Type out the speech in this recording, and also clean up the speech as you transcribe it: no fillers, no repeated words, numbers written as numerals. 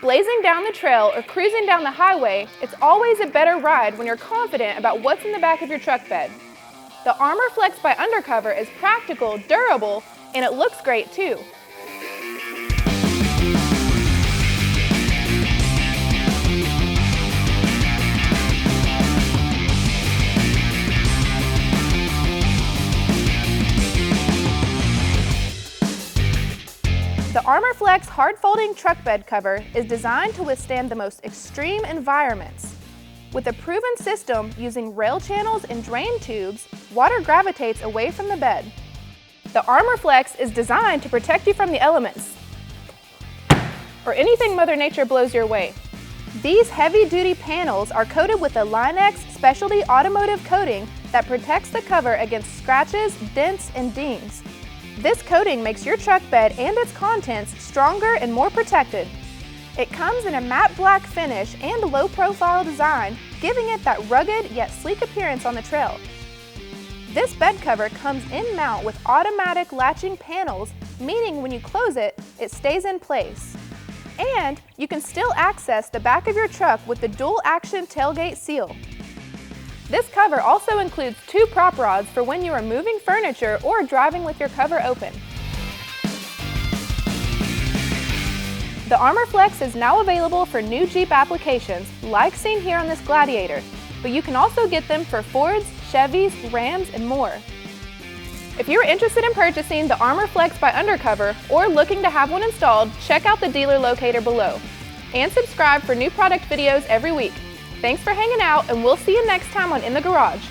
Blazing down the trail or cruising down the highway, it's always a better ride when you're confident about what's in the back of your truck bed. The Armor Flex by Undercover is practical, durable, and it looks great too. The Armor Flex hard-folding truck bed cover is designed to withstand the most extreme environments. With a proven system using rail channels and drain tubes, water gravitates away from the bed. The Armor Flex is designed to protect you from the elements or anything Mother Nature blows your way. These heavy-duty panels are coated with a Line-X specialty automotive coating that protects the cover against scratches, dents, and dings. This coating makes your truck bed and its contents stronger and more protected. It comes in a matte black finish and low-profile design, giving it that rugged yet sleek appearance on the trail. This bed cover comes in mount with automatic latching panels, meaning when you close it, it stays in place. And you can still access the back of your truck with the dual-action tailgate seal. This cover also includes 2 prop rods for when you are moving furniture or driving with your cover open. The Armor Flex is now available for new Jeep applications, like seen here on this Gladiator, but you can also get them for Fords, Chevys, Rams, and more. If you're interested in purchasing the Armor Flex by Undercover or looking to have one installed, check out the dealer locator below. And subscribe for new product videos every week. Thanks for hanging out, and we'll see you next time on In the Garage.